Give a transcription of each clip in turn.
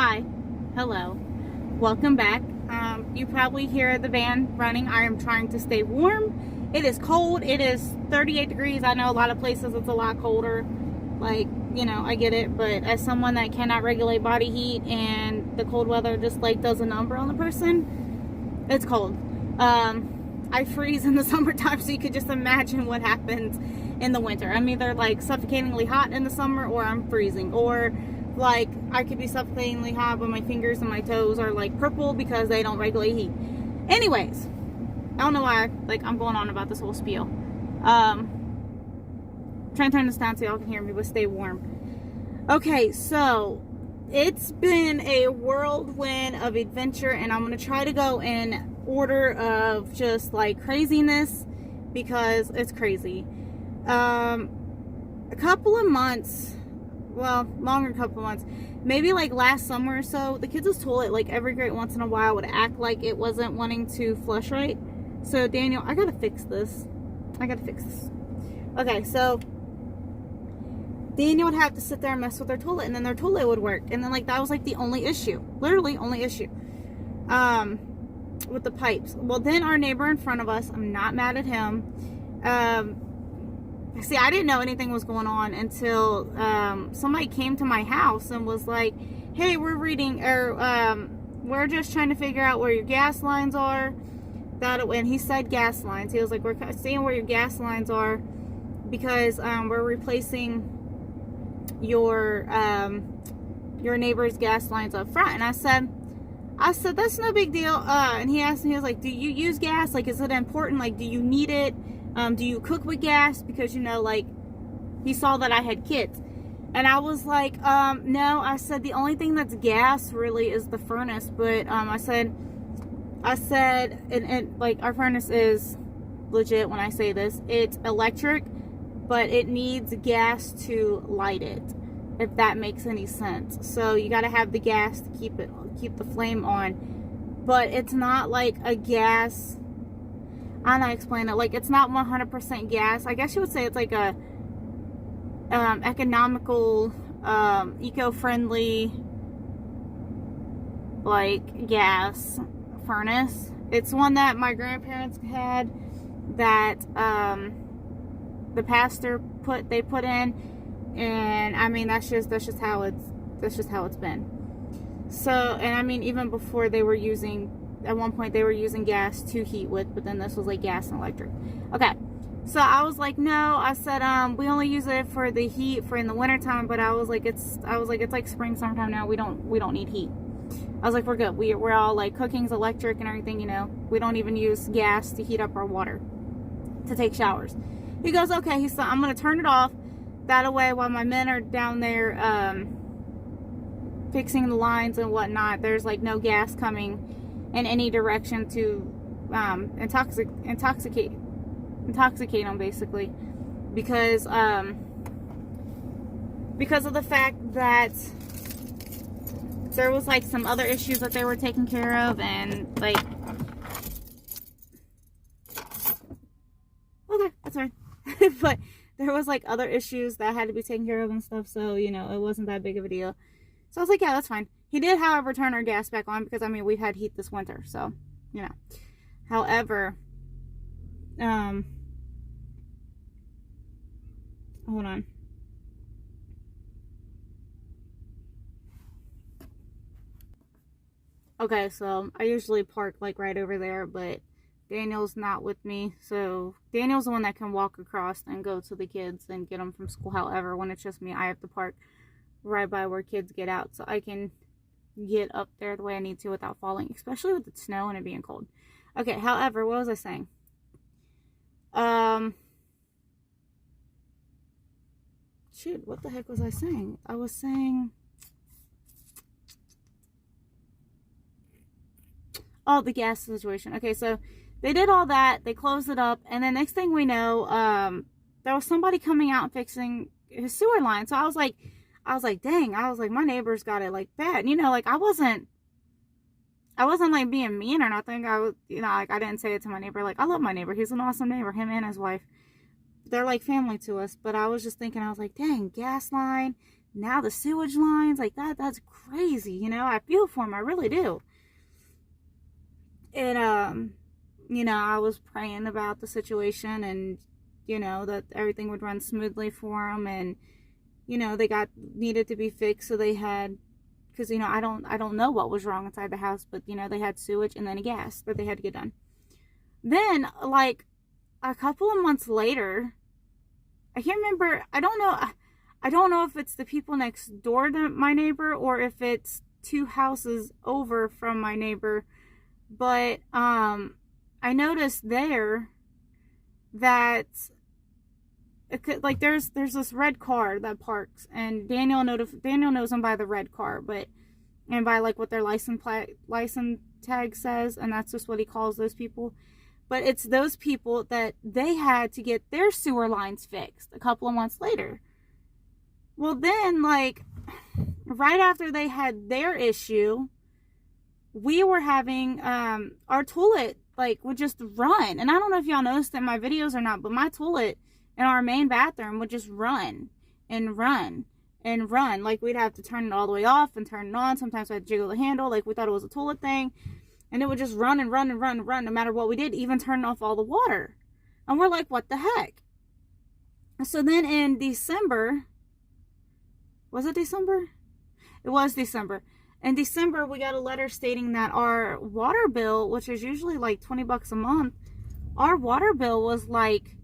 Hi, hello, welcome back. You probably hear the fan running. I am trying to stay warm. It is cold. It is 38 degrees. I know a lot of places it's a lot colder. Like, you know, I get it. But as someone that cannot regulate body heat and the cold weather just like does a number on the person, it's cold. I freeze in the summertime, so you could just imagine what happens in the winter. I'm either like suffocatingly hot in the summer, or I'm freezing, or like I could be suffocatingly hot but my fingers and my toes are like purple because they don't regulate heat. Anyways, I don't know why I'm going on about this whole spiel. Trying to turn this down so y'all can hear me, but stay warm. Okay, so it's been a whirlwind of adventure, and I'm gonna try to go in order of just like craziness because it's crazy. A couple of months, well, longer couple of months, maybe like last summer or so, the kids' toilet, like every great once in a while, would act like it wasn't wanting to flush right. So Daniel, I gotta fix this. Okay, so Daniel would have to sit there and mess with their toilet, and then their toilet would work, and then like that was like the only issue, literally only issue, with the pipes. Well, then our neighbor in front of us, I'm not mad at him. See, I didn't know anything was going on until somebody came to my house and was like, hey, we're just trying to figure out where your gas lines are. And he said gas lines. He was like, we're seeing where your gas lines are because we're replacing your neighbor's gas lines up front. And I said that's no big deal. And he asked me, he was like, do you use gas? Like, is it important? Like, do you need it? Do you cook with gas? Because, you know, like, he saw that I had kids. And I was like, no. I said, the only thing that's gas really is the furnace. But I said, and like, our furnace is legit when I say this. It's electric, but it needs gas to light it, if that makes any sense. So you got to have the gas to keep the flame on. But it's not like a gas, I don't know how to explain it. Like, it's not 100% gas. I guess you would say it's like a economical, eco-friendly, like, gas furnace. It's one that my grandparents had that the pastor put in, and I mean that's just how it's been. So, and I mean, even before at one point they were using gas to heat with, but then this was like gas and electric. Okay, so I was like, no. I said, we only use it for the heat for in the wintertime, but I was like, it's like spring, summertime now. We don't need heat. I was like, we're good. We're all like, cooking's electric and everything, you know. We don't even use gas to heat up our water to take showers. He goes, okay. He said, I'm gonna turn it off. That way, while my men are down there fixing the lines and whatnot, there's like no gas coming in any direction to intoxicate them, basically, because of the fact that there was like some other issues that they were taking care of, and like, okay, that's fine. But there was like other issues that had to be taken care of and stuff, so, you know, it wasn't that big of a deal. So I was like, yeah, that's fine. He did, however, turn our gas back on because, I mean, we've had heat this winter, so, you know. However, hold on. Okay, so I usually park like right over there, but Daniel's not with me, so Daniel's the one that can walk across and go to the kids and get them from school. However, when it's just me, I have to park right by where kids get out so I can get up there the way I need to without falling, especially with the snow and it being cold. Okay, however, what was I saying? Shoot, what the heck was I saying? I was saying, oh, the gas situation. Okay, so they did all that, they closed it up, and then next thing we know, there was somebody coming out and fixing his sewer line. So I was like, dang, my neighbor's got it like bad. And, you know, like, I wasn't like being mean or nothing. I was, you know, like, I didn't say it to my neighbor. Like, I love my neighbor. He's an awesome neighbor, him and his wife. They're like family to us. But I was just thinking, I was like, dang, gas line, now the sewage lines, like that's crazy, you know. I feel for him, I really do. And you know, I was praying about the situation, and you know, that everything would run smoothly for them, and you know, they needed to be fixed, so they had, because you know, I don't know what was wrong inside the house, but you know, they had sewage and then a gas that they had to get done. Then like a couple of months later, I can't remember, I don't know if it's the people next door to my neighbor or if it's 2 houses over from my neighbor, but I noticed there that it could, like, there's this red car that parks, and Daniel knows them by the red car, but and by like what their license tag says, and that's just what he calls those people. But it's those people that they had to get their sewer lines fixed a couple of months later. Well, then, like, right after they had their issue, we were having our toilet, like, would just run. And I don't know if y'all noticed in my videos or not, but my toilet in our main bathroom would just run and run and run. Like, we'd have to turn it all the way off and turn it on. Sometimes we had to jiggle the handle. Like, we thought it was a toilet thing. And it would just run and run and run and run no matter what we did, even turning off all the water. And we're like, what the heck? So then in December, was it December? It was December. In December, we got a letter stating that our water bill, which is usually like $20 a month, our water bill was like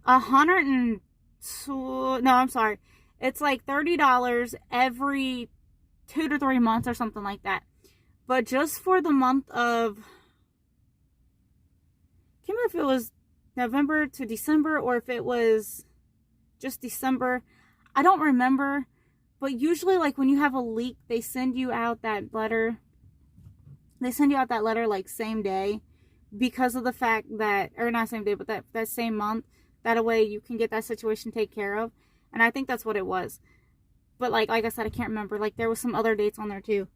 it's like $30 every 2 to 3 months or something like that. But just for the month of, I can't remember if it was November to December or if it was just December. I don't remember. But usually, like, when you have a leak, they send you out that letter. They send you out that letter, like, same day. Because of the fact that, or not same day, but that same month. That way you can get that situation taken care of. And I think that's what it was. But, like I said, I can't remember. Like, there was some other dates on there, too.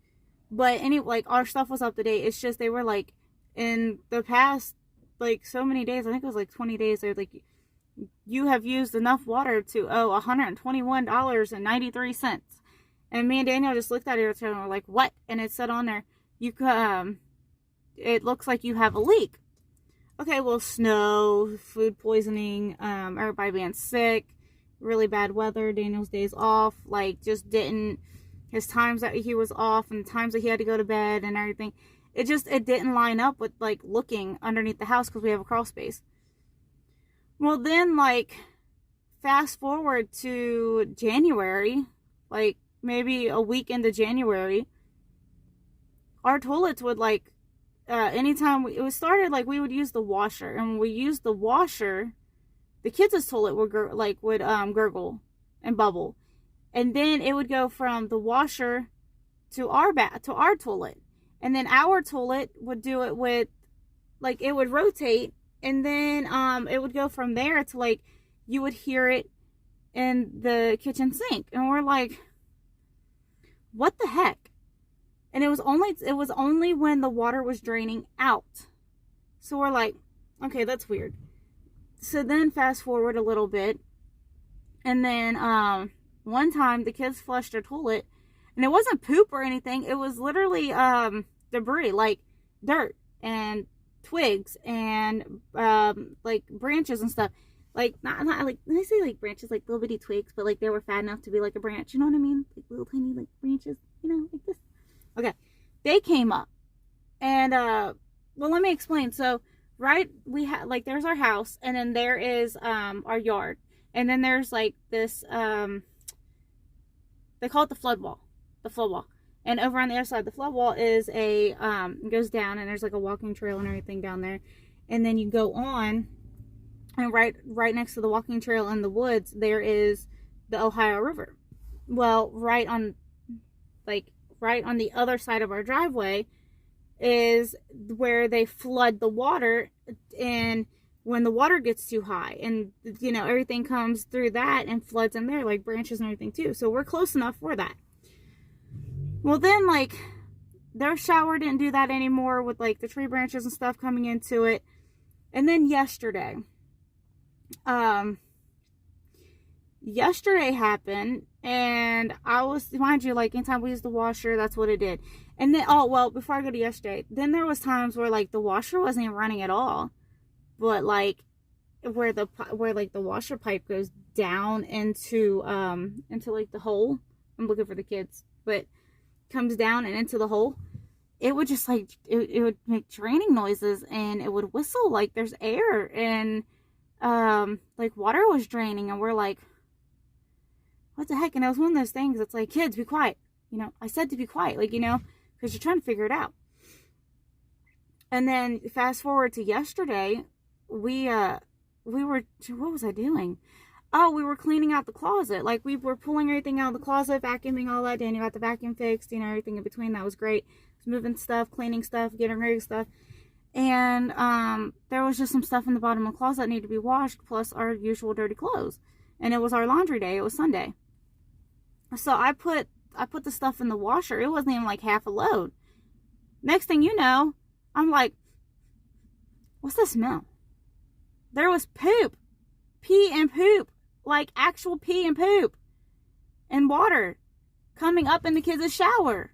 But anyway, like, our stuff was up to date. It's just they were like, in the past, like, so many days, I think it was like 20 days, they're like, you have used enough water to owe $121.93. And me and Daniel just looked at each other and were like, what? And it said on there, it looks like you have a leak. Okay, well, snow, food poisoning, everybody being sick, really bad weather, Daniel's days off, like, just didn't, his times that he was off and times that he had to go to bed and everything, it didn't line up with, like, looking underneath the house because we have a crawl space. Well, then, like, fast forward to January, like, maybe a week into January, our toilets would, like, anytime it started, like, we would use the washer, and when we used the washer, the kids' toilet would gurgle and bubble. And then it would go from the washer to our toilet. And then our toilet would do it with, like, it would rotate. And then it would go from there to, like, you would hear it in the kitchen sink. And we're like, what the heck? And it was only when the water was draining out. So we're like, okay, that's weird. So then fast forward a little bit. And then one time the kids flushed their toilet, and it wasn't poop or anything. It was literally debris, like dirt and twigs and like branches and stuff. Like not like, when I say like branches, like little bitty twigs, but like they were fat enough to be like a branch. You know what I mean? Like little tiny like branches, you know, like this. Okay, they came up, and well, let me explain. So right, we had, like, there's our house, and then there is our yard. And then there's, like, this, they call it the flood wall. The flood wall. And over on the other side of the flood wall is it goes down, and there's, like, a walking trail and everything down there. And then you go on, and right next to the walking trail in the woods, there is the Ohio River. Well, right on the other side of our driveway is where they flood the water, and when the water gets too high, and you know, everything comes through that and floods in there, like branches and everything too. So we're close enough for that. Well, then, like, their shower didn't do that anymore with, like, the tree branches and stuff coming into it. And then yesterday happened, And I was, mind you, like anytime we used the washer, that's what it did. And then, oh well, before I go to yesterday, then there was times where like the washer wasn't even running at all, but like where like the washer pipe goes down into like the hole. I'm looking for the kids, but comes down and into the hole. It would just like it would make draining noises, and it would whistle like there's air, and like water was draining, and we're like, what the heck? And it was one of those things. It's like, kids, be quiet. I said to be quiet, like, because you're trying to figure it out. And then fast forward to yesterday, we were, what was I doing? Oh, we were cleaning out the closet. Like, we were pulling everything out of the closet, vacuuming all that. Daniel got the vacuum fixed, everything in between. That was great. Moving stuff, cleaning stuff, getting rid of stuff. And there was just some stuff in the bottom of the closet that needed to be washed, plus our usual dirty clothes. And it was our laundry day. It was Sunday. So I put the stuff in the washer. It wasn't even like half a load. Next thing you know, I'm like, what's the smell? There was poop. Pee and poop. Like actual pee and poop. And water coming up in the kids' shower.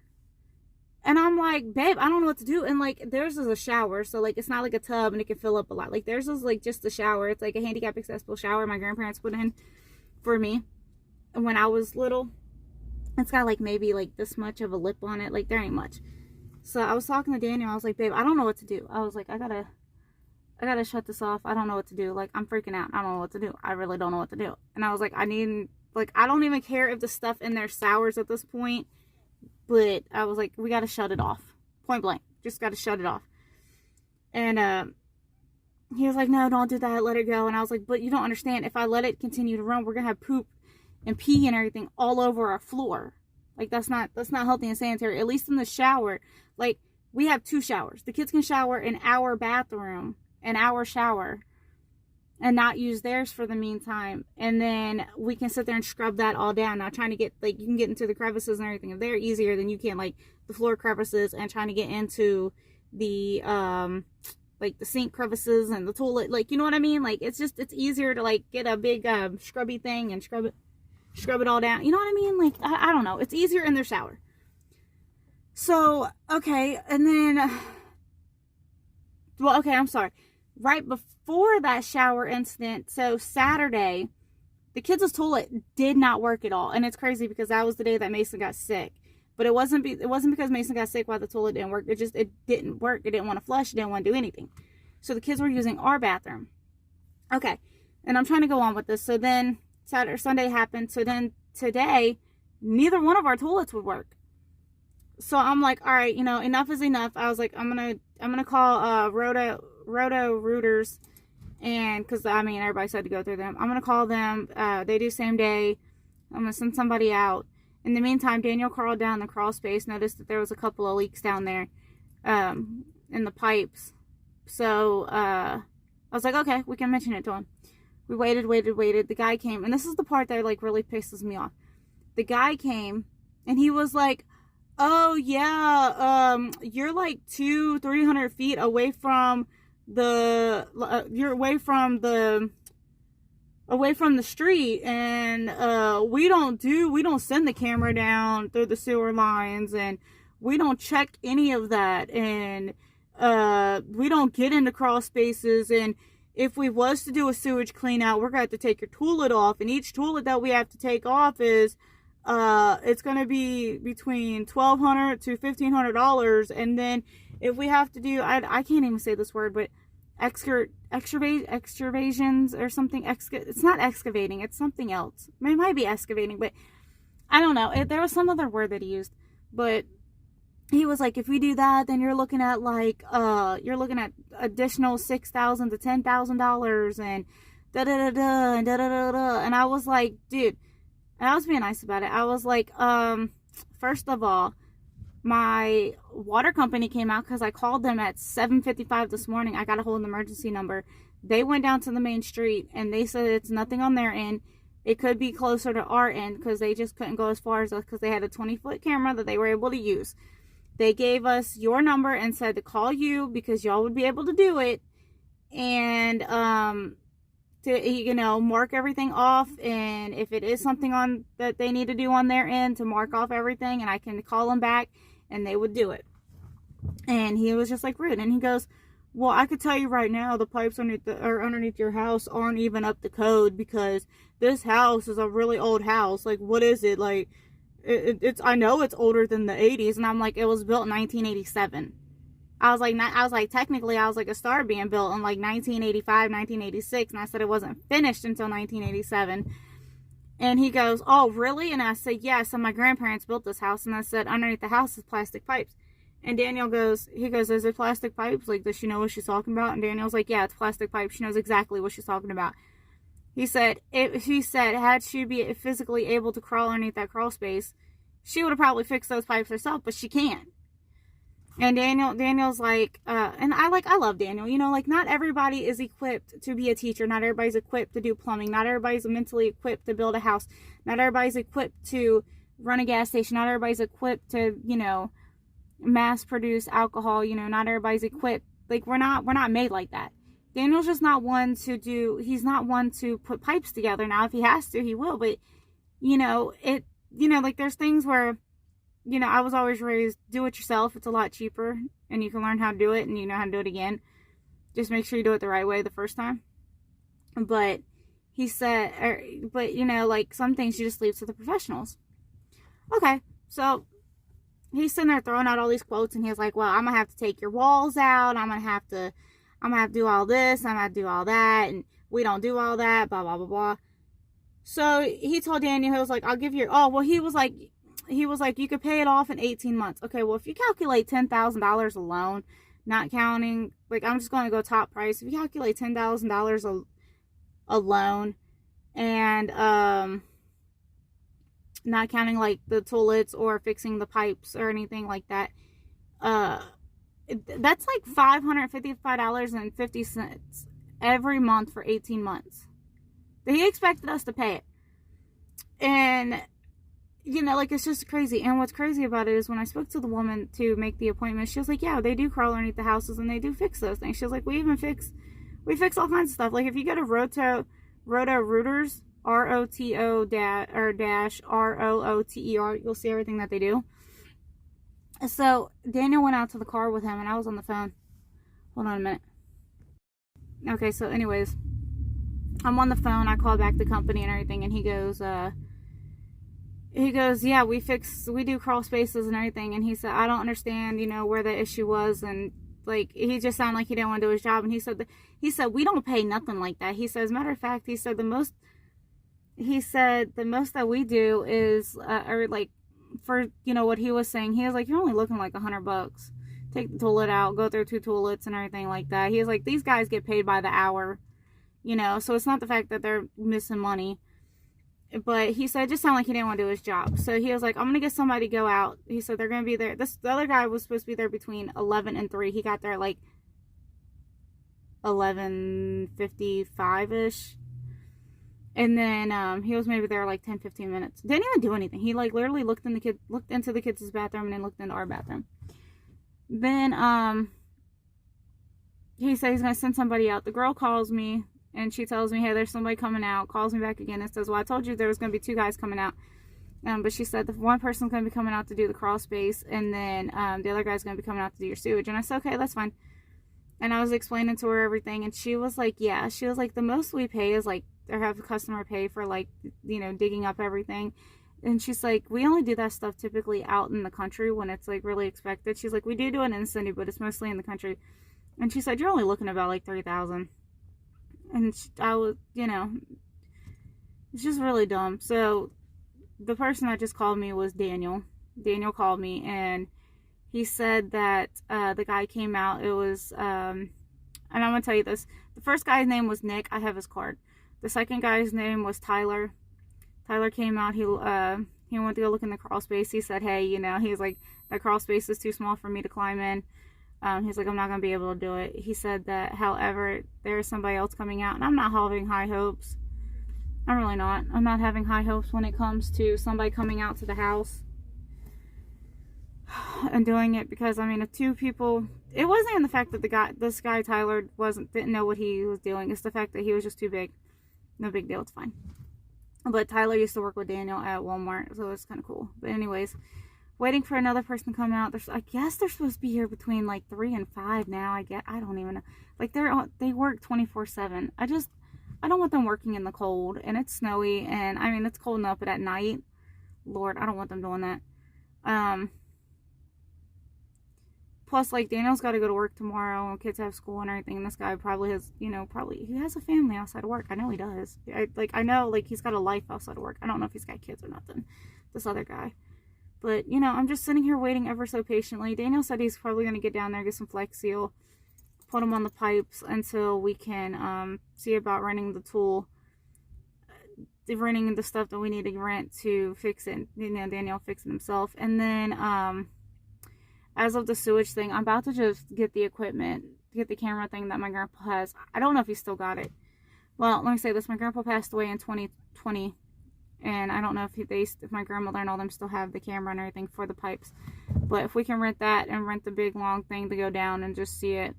And I'm like, babe, I don't know what to do. And like, theirs is a shower. So like, it's not like a tub and it can fill up a lot. Like theirs is like just a shower. It's like a handicap accessible shower my grandparents put in for me when I was little. It's got like maybe like this much of a lip on it. Like there ain't much. So I was talking to Daniel. I was like, babe, I don't know what to do. I was like, I gotta shut this off. I don't know what to do. Like, I'm freaking out. I don't know what to do. I really don't know what to do. And I was like, I don't even care if the stuff in there sours at this point. But I was like, we gotta shut it off. Point blank. Just gotta shut it off. And he was like, no, don't do that. Let it go. And I was like, but you don't understand. If I let it continue to run, we're gonna have poop and pee and everything all over our floor. Like, that's not healthy and sanitary. At least in the shower. Like, we have 2 showers. The kids can shower in our bathroom, in our shower, and not use theirs for the meantime. And then we can sit there and scrub that all down. Now, trying to get, like, you can get into the crevices and everything. If they're easier than you can, like, the floor crevices, and trying to get into the, like, the sink crevices and the toilet. Like, you know what I mean? Like, it's easier to, like, get a big, scrubby thing and scrub it all down. You know what I mean? Like, I don't know. It's easier in their shower. So, okay. And then, well, okay, I'm sorry. Right before that shower incident, so Saturday, the kids' toilet did not work at all. And it's crazy because that was the day that Mason got sick. But it wasn't because Mason got sick why the toilet didn't work. It didn't work. It didn't want to flush. It didn't want to do anything. So the kids were using our bathroom. Okay. And I'm trying to go on with this. So then Sunday happened. So then today, neither one of our toilets would work. So I'm like, all right, enough is enough. I was like, I'm gonna call roto rooters, and because everybody said to go through them. I'm gonna call them. They do same day. I'm gonna send somebody out. In the meantime, Daniel crawled down the crawl space, noticed that there was a couple of leaks down there in the pipes. So I was like, okay, we can mention it to him. We waited. The guy came, and this is the part that like really pisses me off. The guy came, and he was like, oh yeah, you're like 200-300 feet away from you're away from the street, and we don't send the camera down through the sewer lines, and we don't check any of that, and we don't get into crawl spaces, and if we was to do a sewage clean out, we're gonna have to take your toilet off, and each toilet that we have to take off is it's gonna be between $1,200 to $1,500, and then if we have to do, I can't even say this word, but excavations or something. It's not excavating, it's something else. It might be excavating, but I don't know. There was some other word that he used, but he was like, if we do that, then you're looking at like additional $6,000 to $10,000 and da da da da and da da da da. And I was like, dude, and I was being nice about it. I was like, first of all, my water company came out because I called them at 7:55 this morning. I got a hold of the emergency number. They went down to the main street, and they said it's nothing on their end. It could be closer to our end because they just couldn't go as far as us because they had a 20-foot camera that they were able to use. They gave us your number and said to call you because y'all would be able to do it, and to, you know, mark everything off, and if it is something on that they need to do on their end, to mark off everything, and I can call them back and they would do it. And he was just like rude, and he goes, well, I could tell you right now, the pipes underneath your house aren't even up to code, because this house is a really old house. Like, what is it? Like, it's I know it's older than the 80s. And I'm like, it was built in 1987. I was like, technically, I was like, it started being built in like 1985, 1986. And I said it wasn't finished until 1987. And he goes, oh, really? And I said, yeah. So my grandparents built this house. And I said, underneath the house is plastic pipes. And Daniel goes, is it plastic pipes? Like, does she know what she's talking about? And Daniel's like, yeah, it's plastic pipes. She knows exactly what she's talking about. He said, had she be physically able to crawl underneath that crawl space, she would have probably fixed those pipes herself, but she can't. And Daniel's like, and I love Daniel, you know, like, not everybody is equipped to be a teacher. Not everybody's equipped to do plumbing. Not everybody's mentally equipped to build a house. Not everybody's equipped to run a gas station. Not everybody's equipped to, you know, mass produce alcohol. You know, not everybody's equipped. Like, we're not made like that. Daniel's just not one to do, he's not one to put pipes together. Now, if he has to, he will, but, you know, like, there's things where, you know, I was always raised, do it yourself. It's a lot cheaper, and you can learn how to do it, and you know how to do it again. Just make sure you do it the right way the first time. But he said, but, you know, like, some things you just leave to the professionals. Okay, so he's sitting there throwing out all these quotes, and he's like, well, I'm gonna have to take your walls out. I'm gonna have to do all this. I'm gonna have to do all that. And we don't do all that, blah, blah, blah, blah. So he told Daniel, he was like, I'll give you, he was like, you could pay it off in 18 months. Okay, well, if you calculate $10,000 a loan, not counting, like, I'm just going to go top price. If you calculate $10,000 a loan, and not counting, like, the toilets or fixing the pipes or anything like that, that's like $555.50 every month for 18 months. He expected us to pay it. And, you know, like, it's just crazy. And what's crazy about it is, when I spoke to the woman to make the appointment, she was like, yeah, they do crawl underneath the houses, and they do fix those things. She was like, we fix all kinds of stuff. Like, if you go to roto rooters, ROTO-ROOTER, you'll see everything that they do. So Daniel went out to the car with him, and I was on the phone. Hold on a minute. Okay, so anyways, I'm on the phone. I call back the company and everything, and he goes, yeah, we do crawl spaces and everything. And he said, I don't understand, you know, where the issue was. And, like, he just sounded like he didn't want to do his job. And he said, we don't pay nothing like that. He said, as a matter of fact, he said the most that we do is, or, like, for, you know, what he was saying, he was like, you're only looking like $100. Take the toilet out, go through 2 toilets and everything like that. He was like, these guys get paid by the hour, you know, so it's not the fact that they're missing money. But he said it just sounded like he didn't want to do his job. So he was like, I'm going to get somebody to go out. He said they're going to be there. The other guy was supposed to be there between 11 and 3. He got there at like 11:55-ish. And then he was maybe there like 10-15 minutes. Didn't even do anything. He, like, literally looked into the kids' bathroom and then looked into our bathroom. Then he said he's going to send somebody out. The girl calls me, and she tells me, hey, there's somebody coming out. Calls me back again and says, well, I told you there was going to be 2 guys coming out. But she said the one person's going to be coming out to do the crawl space, and then the other guy's going to be coming out to do your sewage. And I said, okay, that's fine. And I was explaining to her everything, and she was like, yeah. She was like, the most we pay is, like, or have a customer pay for, like, you know, digging up everything. And she's like, we only do that stuff typically out in the country when it's, like, really expected. She's like, we do it in the city, but it's mostly in the country. And she said, you're only looking about, like, $3,000. And I was, you know, it's just really dumb. So the person that just called me was Daniel. Daniel called me, and he said that the guy came out. It was, and I'm going to tell you this. The first guy's name was Nick. I have his card. The second guy's name was Tyler. Tyler came out. He went to go look in the crawl space. He said, hey, you know, he's like, that crawl space is too small for me to climb in. He's like, I'm not going to be able to do it. He said that, however, there's somebody else coming out, and I'm not having high hopes. I'm really not. I'm not having high hopes when it comes to somebody coming out to the house and doing it, because, I mean, if 2 people, it wasn't even the fact that this guy Tyler didn't know what he was doing. It's the fact that he was just too big. No big deal, it's fine. But Tyler used to work with Daniel at Walmart, so it's kind of cool. But anyways, waiting for another person to come out. I guess they're supposed to be here between like 3 and 5 now. I don't even know. Like they work 24/7. I don't want them working in the cold, and it's snowy, and I mean it's cold enough, but at night, Lord, I don't want them doing that. Plus, like, Daniel's got to go to work tomorrow, and kids have school and everything, and this guy probably has, you know, he has a family outside of work. I know he does. I know, like, he's got a life outside of work. I don't know if he's got kids or nothing, this other guy. But, you know, I'm just sitting here waiting ever so patiently. Daniel said he's probably going to get down there, get some Flex Seal, put them on the pipes until we can see about renting the tool, renting the stuff that we need to rent to fix it. You know, Daniel fix it himself. And then, as of the sewage thing, I'm about to just get the equipment, get the camera thing that my grandpa has. I don't know if he still got it. Well, let me say this. My grandpa passed away in 2020. And I don't know if my grandmother and all them still have the camera and everything for the pipes. But if we can rent that and rent the big long thing to go down and just see it,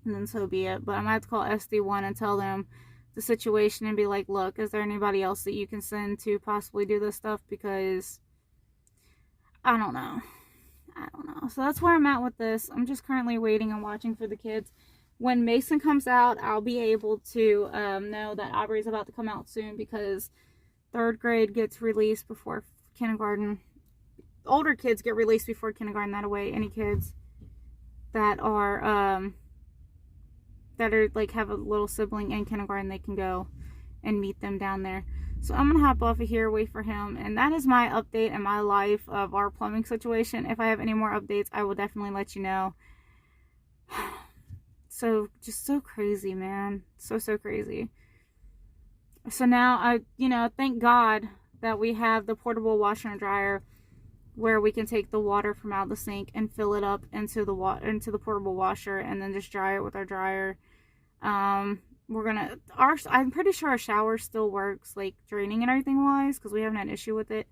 and then so be it. But I might have to call SD1 and tell them the situation and be like, look, is there anybody else that you can send to possibly do this stuff? Because I don't know. So that's where I'm at with this. I'm just currently waiting and watching for the kids. When Mason comes out, I'll be able to know that Aubrey's about to come out soon, because 3rd grade gets released before kindergarten. Older kids get released before kindergarten. That way, any kids that are like have a little sibling in kindergarten, they can go and meet them down there. So I'm going to hop off of here, wait for him. And that is my update in my life of our plumbing situation. If I have any more updates, I will definitely let you know. So, just so crazy, man. So crazy. So now, thank God that we have the portable washer and dryer where we can take the water from out of the sink and fill it up into the portable washer and then just dry it with our dryer. I'm pretty sure our shower still works, like draining and everything wise, because we haven't had an issue with it.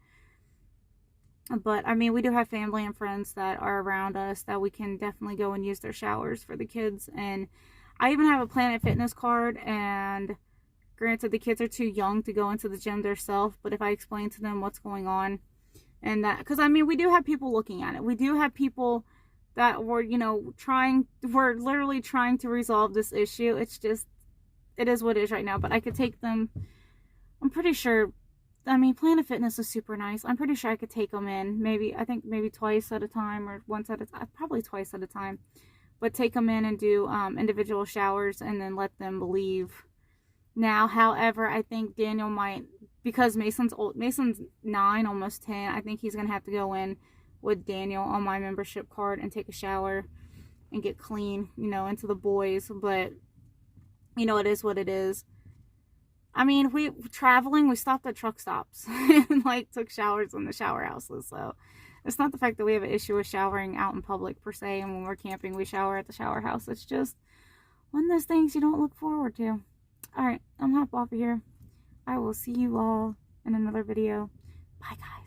But I mean, we do have family and friends that are around us that we can definitely go and use their showers for the kids. And I even have a Planet Fitness card, and granted the kids are too young to go into the gym themselves, but if I explain to them what's going on, and that, because I mean, we do have people looking at it. We do have people that we're literally trying to resolve this issue. It's just, it is what it is right now. But I could take them, I'm pretty sure, I mean, Planet Fitness is super nice. I'm pretty sure I could take them in, maybe twice at a time, or once at a time, probably twice at a time. But take them in and do individual showers and then let them leave. Now, however, I think Daniel might, because Mason's 9, almost 10, I think he's going to have to go in with Daniel on my membership card and take a shower and get clean, into the boys. But, it is what it is. I mean, we stopped at truck stops and, took showers in the shower houses. So, it's not the fact that we have an issue with showering out in public, per se. And when we're camping, we shower at the shower house. It's just one of those things you don't look forward to. Alright, I'm hop off of here. I will see you all in another video. Bye, guys.